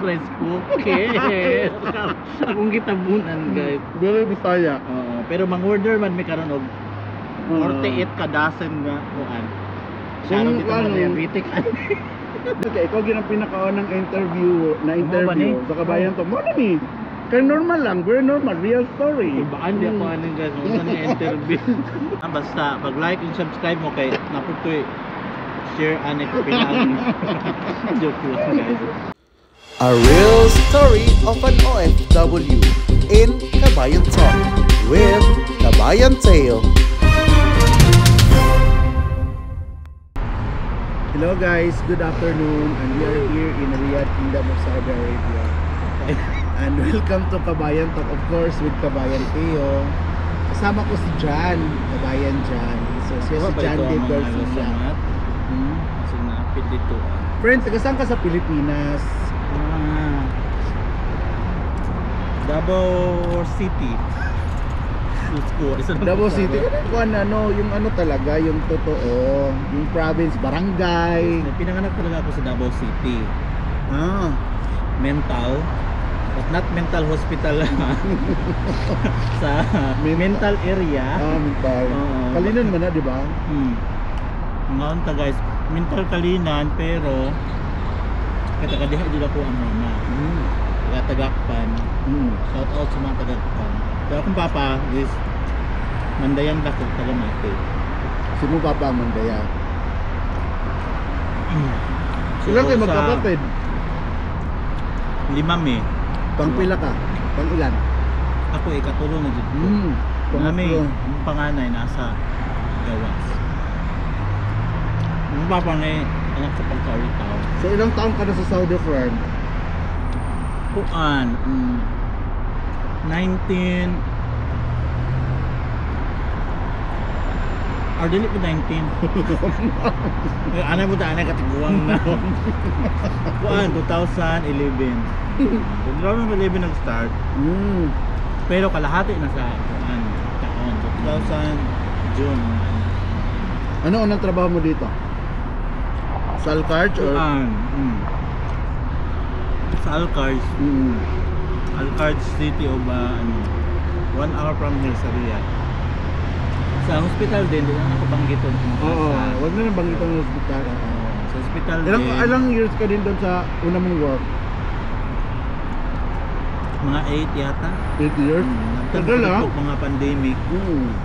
rice cooker. Akong gitabunan guys. Very Bisaya. Oo, pero mang-order man may karon og 48 ka dozen nga kuan. Sarong dito ano, mga diabetic. Okay, ikaw ginang pinakaunang interview na interview ba ni? sa kabayan to. Mo na ni. Kaya normal lang, very normal, real story. Ibaan di ako aning guys, mo sa interview. Basta pag-like and subscribe mo kay naputoy share ani ko pinang. Joke lang guys. A real story of an OFW in Kabayan Talk with Kabayan Tale. Hello guys, good afternoon, and we are here in Riyadh, Kingdom of Saudi Arabia. And welcome to Kabayan Talk, of course, with Kabayan Teo. Kasama ko si John, Kabayan John. So siya si John De Garcia. Kasi napit dito. Friends, taga saan ka sa Pilipinas? Davao City. Davao City, kung ano, yung ano talaga, yung totoo, yung province, barangay. Pinanganak talaga ako sa Davao City. Mental, but not mental hospital. Sa mental area. Mental. Kalinan mo na, di ba? Ngayon ta guys, mental kalinan pero katagadiha dito ako ang mama. Kaya tagakpan. Shout out sa mga tagakpan. Pero akong papa is Mandayan Dako, taga Mate. Sino papa Mandaya? Ilan kayo magkapatid? 5 eh. Pangpila ka? Pang ilan? Ako ikatulong na dito. Nami, yung panganay nasa gawas. Yung papa na anak sa pagkaulitaw. So ilang taon ka na sa Saudi, friend? Kuan, 19 or dili ko 19. Anay mo ta, anay katiguang na. Kuan, 2011. 2011 nag-start. Pero kalahati na sa kuan taon. 2000 June. Ano unang trabaho mo dito? Sa Alcarge or? Kuan. Sa Alcarge. Alcarge City of 1 hour from here sa Riyadh. Sa hospital din ako banggiton. Wag na nang banggitan ng hospital. Sa hospital Ilang years ka din doon sa una mong work? Mga 8 yata. 8 years? Tagal ah. Mga pandemic.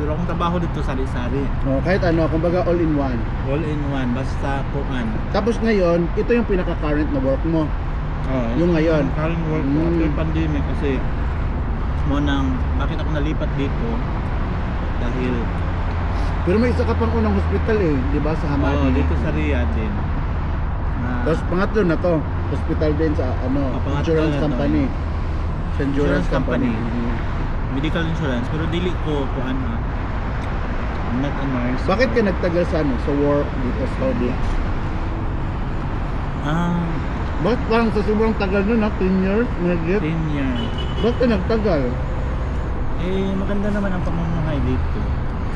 Pero akong trabaho dito sari-sari. Kahit ano, kumbaga all in one. All in one, basta kuan. Tapos ngayon, ito yung pinaka-current na work mo. Yung ngayon. Current work ko after pandemic kasi mo nang bakit ako nalipat dito dahil pero may isa ka pang unang hospital eh, di ba, sa Hamadi? dito sa Riyadh din. Tapos pangatlo na to, hospital din sa insurance company. Sa insurance company. Medical insurance, pero dili ko kuan I'm not a nurse. Bakit ka nagtagal sa sa work dito sa Saudi? Bakit parang sa sobrang tagal na 10 years? 10 years. Bakit ka nagtagal? Maganda naman ang pamumuhay dito.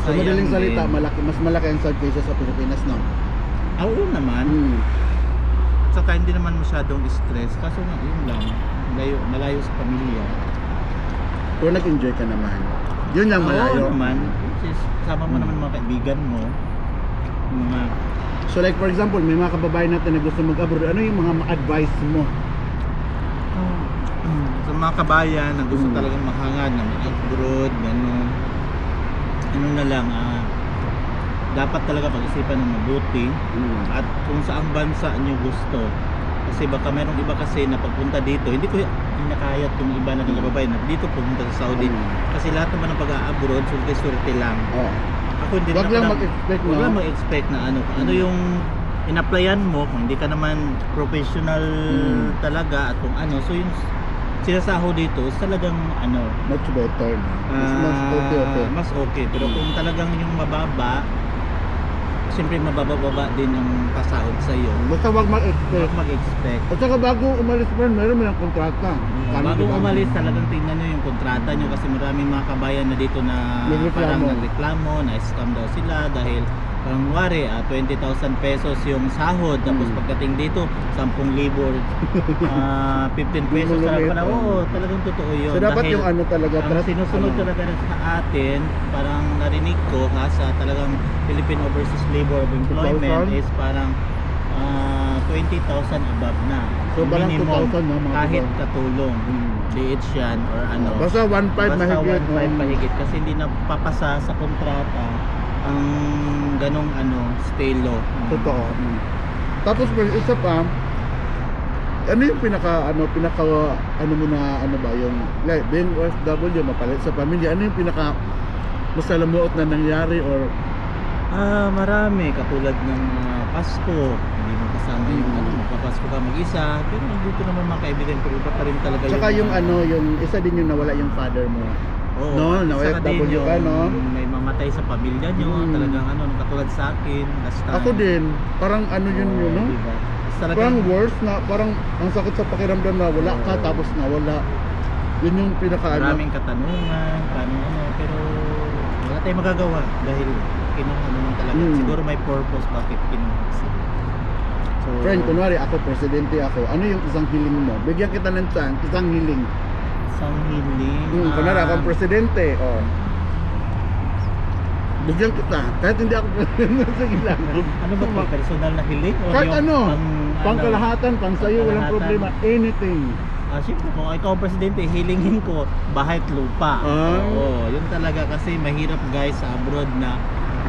Sa madaling salita, mas malaki ang side kaysa sa Pilipinas, no? Oo naman. Saka hindi naman masyadong stress. Kaso nga, yun lang. Malayo sa pamilya. Pero nag-enjoy ka naman. Yun lang malayo. Oo naman. Kasama mo naman mga kaibigan mo. So like for example, may mga kababayan natin na gusto mag-abroad. Ano yung mga advice mo? Sa mga kabayan na gusto talagang mahangad na mag-abroad, gano'n. Ano na lang, dapat talaga pag-isipan ng mabuti at kung saang bansa nyo gusto. Kasi baka mayroong iba kasi na pagpunta dito, hindi ko pinakayat yung iba na kababayan na dito pumunta sa Saudi. Kasi lahat naman ng pag-abroad, surte-surte lang. Ako hindi wag lang mag-expect, wag lang mag-expect na ano yung in-applyan mo kung hindi ka naman professional talaga at kung ano, so yung sinasahod dito is talagang much better, no? Mas okay. Pero kung talagang yung mababa, siyempre mababa din ang pasahod sa iyo. Basta wag mag-expect. Wag mag-expect. At saka bago umalis pa, meron mo ng kontrata. Kano, Bago diba? umalis, talagang tingnan nyo yung kontrata nyo kasi maraming mga kabayan na dito na Nagreklamo. parang nagreklamo, na-scam daw sila dahil parang wari, 20,000 pesos yung sahod, tapos pagdating dito 10,000 or 15 pesos Yung talaga pala. malulito. Oo, talagang totoo yun. So dapat Dahil yung ano talaga ang sinusunod ano, talaga sa atin, parang narinig ko ha, sa talagang Philippine Overseas Labor of Employment 2,000? is parang 20,000 above na. So, parang Minimum, 2,000 no, mga kahit kabayan. katulong. DH yan or ano. Basta 1.5 Basta mahigit. 1.5 mahigit kasi hindi na papasa sa kontrata ang ganong stelo. Totoo. Tapos isa pa, ano yung pinaka mo na ano ba yung like being OFW mapalit sa pamilya, ano yung pinaka masalamuot na nangyari or Marami katulad ng Pasko, hindi mo kasama yung magpapasko ka mag-isa, pero dito naman mga kaibigan ko, iba pa rin talaga tsaka yung yung isa din yung nawala yung father mo. Oo, No, na isa din OFW ka, no? may mamatay sa pamilya nyo, talagang katulad sa akin last time. Ako din, parang yun no? Diba? Talagang, Parang worse na, parang ang sakit sa pakiramdam na wala ka tapos nawala. Yun yung pinaka maraming katanungan, paano pero wala tayong magagawa dahil kinuha naman talaga. Siguro may purpose bakit kinuha sila. So, Friend, kunwari ako, presidente ako, ano yung isang hiling mo? Bigyan kita ng chance, isang hiling. isang hiling. Kunwari ako ang presidente, bigyan kita, kahit hindi ako presidente, sige lang. ano ba ito? Personal na hiling? O Kahit yung pangkalahatan, pang sayo, walang pangkalahatan? problema, anything. Siyempre kung ikaw ang presidente, hilingin ko bahay at lupa. Oo, yun talaga kasi mahirap guys sa abroad na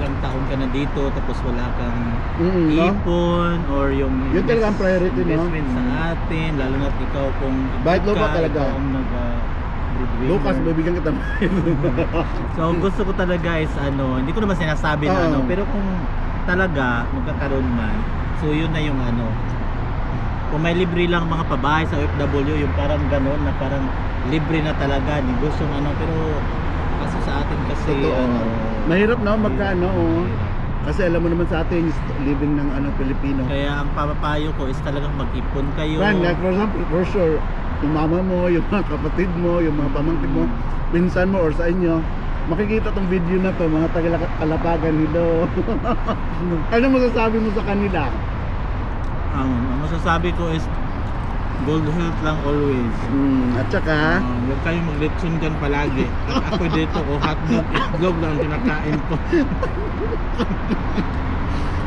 ilang taon ka na dito tapos wala kang No? ipon or yung Yun talaga ang priority, no? investment sa atin, lalo na ikaw kung Bahay at lupa talaga. ikaw ang breadwinner. Lucas, bibigyan kita. So gusto ko talaga is hindi ko naman sinasabi na Oo. pero kung talaga magkakaroon man, so yun na yung kung may libre lang mga pabahay sa OFW, yung parang gano'n na parang libre na talaga, di gustong pero kasi sa atin kasi Totoo. Mahirap na magkano, kasi alam mo naman sa atin, living ng Pilipino. kaya ang papapayo ko is talagang mag-ipon kayo. Friend, like for example, for sure, yung mama mo, yung mga kapatid mo, yung mga pamangkin mo, pinsan mo or sa inyo, makikita tong video na to, mga taga-Kalapagan, hello. Ano masasabi mo sa kanila? Ang masasabi ko is gold health lang always. At saka, Huwag kayong mag-lechon dyan palagi. At ako dito ko hotdog, itlog lang ang kinakain ko.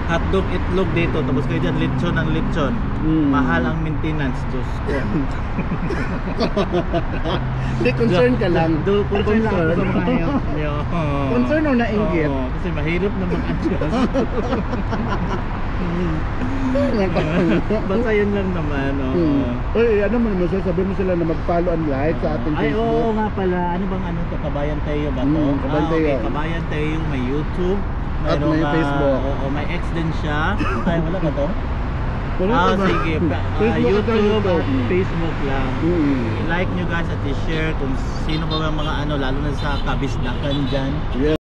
Hotdog, itlog dito. Tapos kayo dyan lechon ng lechon. Mahal ang maintenance, Diyos ko. hindi, concern ka lang. Concern lang ako sa mga yun. Concern o nainggit? Oo, kasi mahirap na mag-adjust. Basta yun lang naman. Uy, ano mo naman sabi mo sila na mag-follow and like sa ating Ay, oo Facebook. nga pala. Ano bang Kabayan Teo ba to? Kabayan Teo. Okay. Kabayan Teo, may YouTube. At may Facebook. Oo, may X din siya. Ay, wala ba to? Wala ka ba? Sige. Facebook at YouTube at YouTube. Facebook lang. Mm. I-like nyo guys at i-share kung sino ba mga lalo na sa kabisdakan dyan. Yeah.